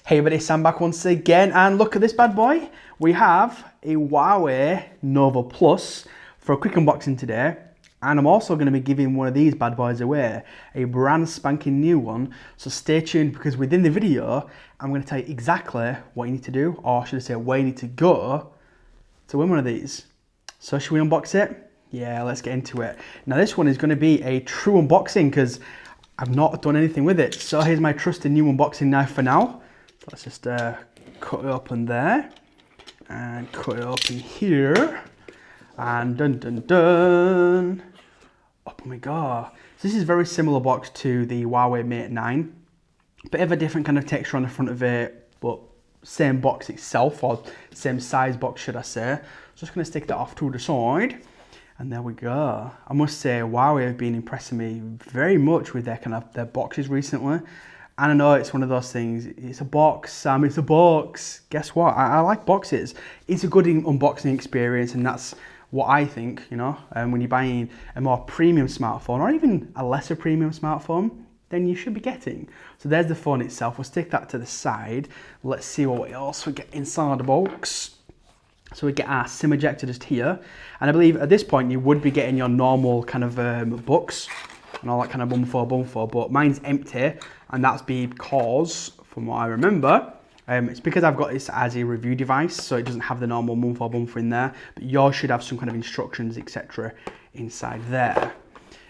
Hey everybody, Sam back once again, and look at this bad boy. We have a Huawei Nova Plus for a quick unboxing today, and I'm also going to be giving one of these bad boys away, a brand spanking new one. So stay tuned, because within the video I'm going to tell you exactly what you need to do, or should I say where you need to go to win one of these. So should we unbox it? Yeah, let's get into it. Now this one is going to be a true unboxing because I've not done anything with it. So here's my trusted new unboxing knife for now. So let's just cut it open there and cut it open here, and dun dun dun, open we go. So this is a very similar box to the Huawei Mate 9, bit of a different kind of texture on the front of it, but same box itself, or same size box should I say. Just going to stick that off to the side, and there we go. I must say Huawei have been impressing me very much with their boxes recently. And I know it's one of those things, it's a box, Sam, it's a box. Guess what? I like boxes. It's a good unboxing experience, and that's what I think, you know. And when you're buying a more premium smartphone, or even a lesser premium smartphone, then you should be getting. So there's the phone itself. We'll stick that to the side. Let's see what else we get inside the box. So we get our SIM ejector just here. And I believe at this point you would be getting your normal kind of books and all that kind of bumfo, but mine's empty, and that's because, from what I remember, it's because I've got this as a review device, so it doesn't have the normal bumfo in there, but yours should have some kind of instructions, etc. inside there.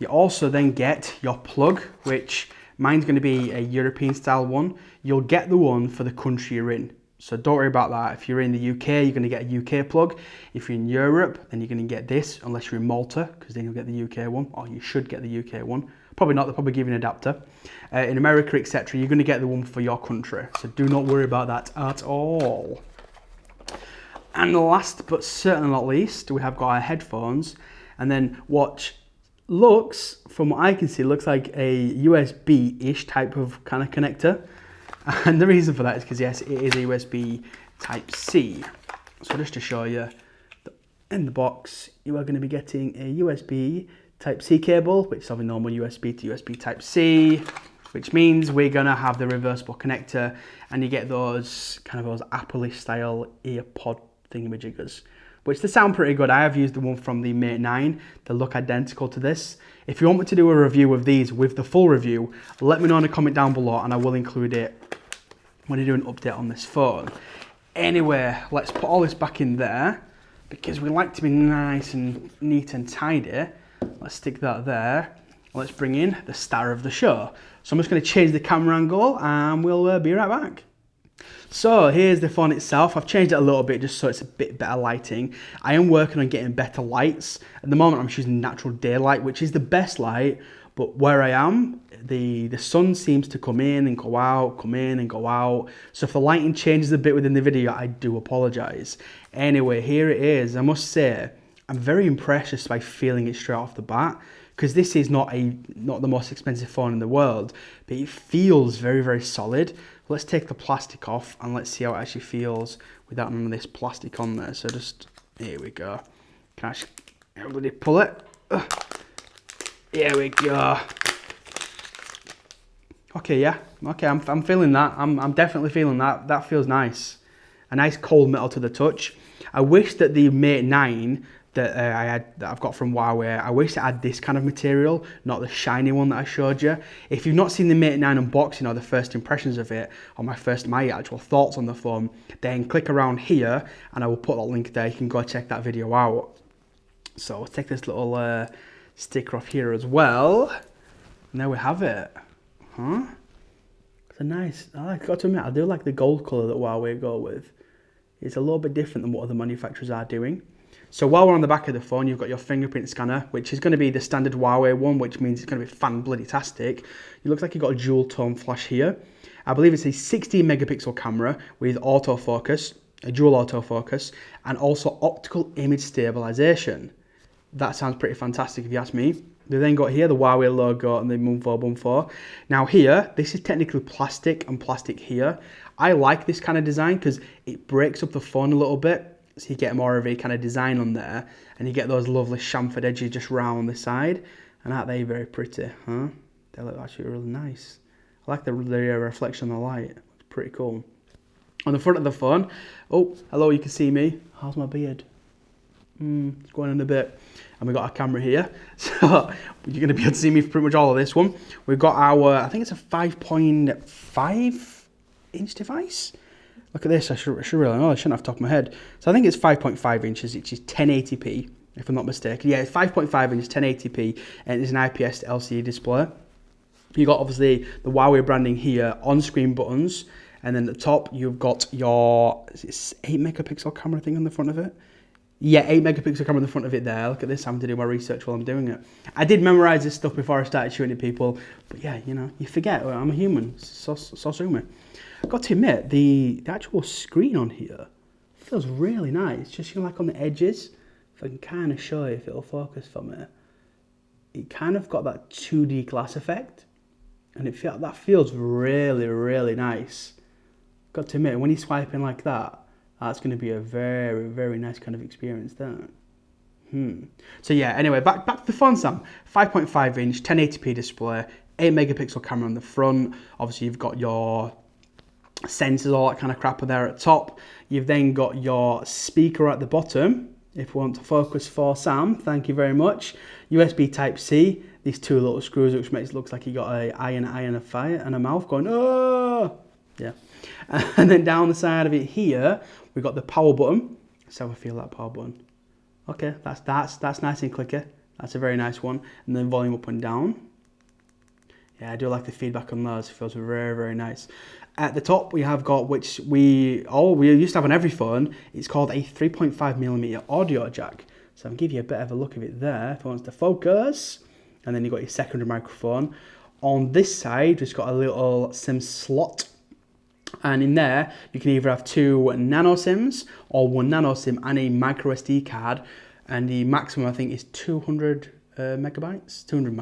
You also then get your plug, which mine's going to be a European style one. You'll get the one for the country you're in. So don't worry about that. If you're in the UK, you're going to get a UK plug. If you're in Europe, then you're going to get this, unless you're in Malta, because then you'll get the UK one, or you should get the UK one. Probably not, they'll probably give you an adapter. In America, etc., you're going to get the one for your country. So do not worry about that at all. And last but certainly not least, we have got our headphones, and then what looks, from what I can see, looks like a USB-ish type of kind of connector. And the reason for that is because, yes, it is a USB Type-C. So just to show you, in the box, you are going to be getting a USB Type-C cable, which is obviously normal USB to USB Type-C, which means we're going to have the reversible connector, and you get those kind of those Apple-ish style earpod thingamajiggers, which they sound pretty good. I have used the one from the Mate 9. They look identical to this. If you want me to do a review of these with the full review, let me know in a comment down below, and I will include it when I do an update on this phone. Anyway, let's put all this back in there, because we like to be nice and neat and tidy. Let's stick that there. Let's bring in the star of the show. So I'm just going to change the camera angle, and we'll be right back. So here's the phone itself. I've changed it a little bit just so it's a bit better lighting. I am working on getting better lights. At the moment I'm choosing natural daylight, which is the best light, but where I am, the sun seems to come in and go out, come in and go out. So if the lighting changes a bit within the video, I do apologise. Anyway, here it is. I must say, I'm very impressed just by feeling it straight off the bat, because this is not the most expensive phone in the world, but it feels very, very solid. Let's take the plastic off and let's see how it actually feels without none of this plastic on there. So just, here we go. Can everybody pull it? Here we go. Okay, yeah. Okay, I'm feeling that. I'm definitely feeling that. That feels nice. A nice cold metal to the touch. I wish that the Mate 9 that I've got from Huawei, I wish it had this kind of material, not the shiny one that I showed you. If you've not seen the Mate 9 unboxing or the first impressions of it, or my actual thoughts on the phone, then click around here and I will put that link there. You can go check that video out. So we'll take this little sticker off here as well. And there we have it. It's a nice, I've got to admit, I do like the gold colour that Huawei go with. It's a little bit different than what other manufacturers are doing. So while we're on the back of the phone, you've got your fingerprint scanner, which is going to be the standard Huawei one, which means it's going to be fan-bloody-tastic. It looks like you've got a dual tone flash here. I believe it's a 16 megapixel camera with autofocus, a dual autofocus, and also optical image stabilization. That sounds pretty fantastic if you ask me. They then got here the Huawei logo and the bumfo. Now here, this is technically plastic and plastic here. I like this kind of design because it breaks up the phone a little bit. So you get more of a kind of design on there, and you get those lovely chamfered edges just round the side. And aren't they very pretty, huh? They look actually really nice. I like the reflection of the light. It's pretty cool. On the front of the phone, oh, hello, you can see me. How's my beard? It's going in a bit. And we've got a camera here, so you're going to be able to see me for pretty much all of this one. We've got our, I think it's a 5.5 inch device. Look at this, I should really know, I shouldn't have top of my head. So I think it's 5.5 inches, which is 1080p, if I'm not mistaken. Yeah, it's 5.5 inches, 1080p, and it's an IPS LCD display. You got obviously the Huawei branding here, on-screen buttons, and then at the top you've got your 8 megapixel camera thing on the front of it. Yeah, 8 megapixel camera on the front of it there. Look at this, having to do my research while I'm doing it. I did memorize this stuff before I started shooting at people, but yeah, you know, you forget, I'm a human, so sue me. I've got to admit, the actual screen on here feels really nice, just you know, like on the edges. If I can kind of show you if it'll focus for me. It kind of got that 2D glass effect, and that feels really, really nice. Got to admit, when you're swiping like that, that's going to be a very, very nice kind of experience there. So yeah, anyway, back to the phone, Sam. 5.5 inch, 1080p display, 8 megapixel camera on the front. Obviously, you've got your sensors, all that kind of crap are there at the top. You've then got your speaker at the bottom. If we want to focus for Sam, thank you very much. USB Type-C, these two little screws, which makes it look like you got an eye and a fire and a mouth going, oh! Yeah. And then down the side of it here, we've got the power button. Let's have a feel that power button. Okay, that's nice and clicky. That's a very nice one. And then volume up and down. Yeah, I do like the feedback on those. It feels very, very nice. At the top, we have got, which we used to have on every phone. It's called a 3.5mm audio jack. So I'll give you a bit of a look of it there if it wants to focus. And then you've got your secondary microphone. On this side, it's got a little SIM slot. And in there, you can either have 2 nano SIMs or 1 nano SIM and a micro SD card. And the maximum, I think, is 200 megabytes, 200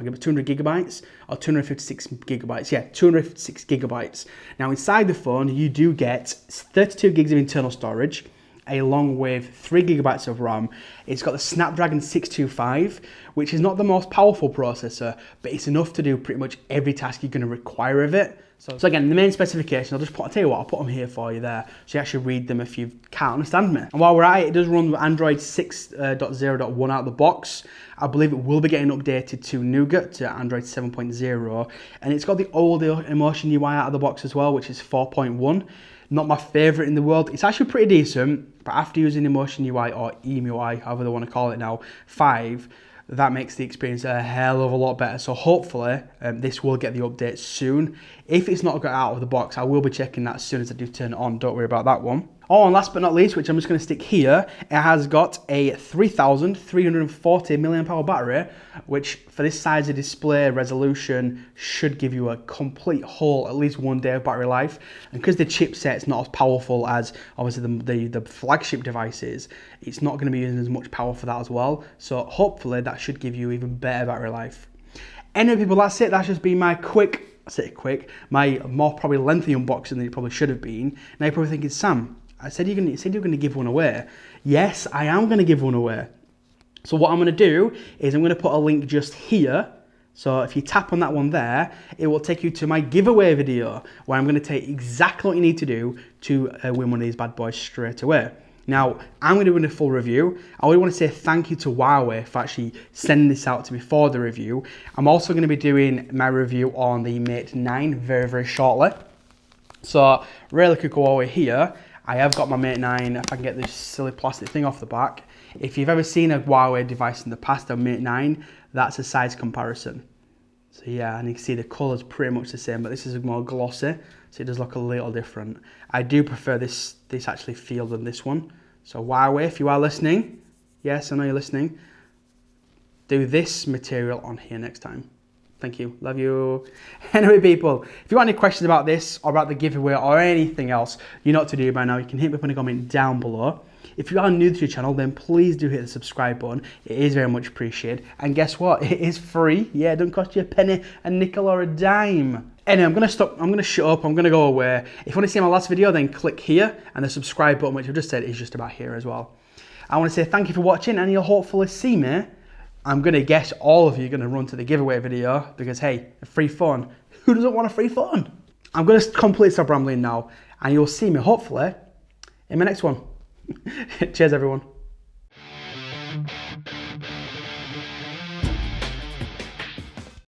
gigabytes, or 256 gigabytes. Yeah, 256 gigabytes. Now, inside the phone, you do get 32 gigs of internal storage, along with 3 gigabytes of RAM. It's got the Snapdragon 625, which is not the most powerful processor, but it's enough to do pretty much every task you're going to require of it. So again, the main specifications, I'll tell you what, I'll put them here for you there, so you actually read them if you can't understand me. And while we're at it, it does run with Android 6.0.1 out of the box. I believe it will be getting updated to Nougat, to Android 7.0, and it's got the older Emotion UI out of the box as well, which is 4.1. Not my favourite in the world. It's actually pretty decent, but after using Emotion UI or EMUI, however they want to call it now, 5, that makes the experience a hell of a lot better. So hopefully this will get the update soon. If it's not got out of the box, I will be checking that as soon as I do turn it on. Don't worry about that one. Oh, and last but not least, which I'm just going to stick here, it has got a 3,340 mAh battery, which for this size of display resolution should give you a complete whole, at least 1 day of battery life. And because the chipset's not as powerful as obviously the flagship devices, it's not going to be using as much power for that as well. So hopefully that should give you even better battery life. Anyway, people, that's it. That's just been my my more probably lengthy unboxing than it probably should have been. Now you're probably thinking, Sam, you said you're going to give one away. Yes, I am going to give one away. So what I'm going to do is I'm going to put a link just here. So if you tap on that one there, it will take you to my giveaway video where I'm going to tell you exactly what you need to do to win one of these bad boys straight away. Now, I'm going to do a full review. I really want to say thank you to Huawei for actually sending this out to me for the review. I'm also going to be doing my review on the Mate 9 very, very shortly. So really quick Huawei here. I have got my Mate 9, if I can get this silly plastic thing off the back. If you've ever seen a Huawei device in the past, a Mate 9, that's a size comparison. So yeah, and you can see the colour's pretty much the same, but this is more glossy, so it does look a little different. I do prefer this actually feel than this one. So Huawei, if you are listening, yes, I know you're listening, do this material on here next time. Thank you. Love you. Anyway, people, if you want any questions about this or about the giveaway or anything else, you know what to do by now. You can hit me up in a comment down below. If you are new to the channel, then please do hit the subscribe button. It is very much appreciated. And guess what? It is free. Yeah, it doesn't cost you a penny, a nickel, or a dime. Anyway, I'm going to stop. I'm going to shut up. I'm going to go away. If you want to see my last video, then click here. And the subscribe button, which I've just said, is just about here as well. I want to say thank you for watching, and you'll hopefully see me. I'm going to guess all of you are going to run to the giveaway video because, hey, a free phone. Who doesn't want a free phone? I'm going to completely stop rambling now. and you'll see me hopefully in my next one. Cheers everyone.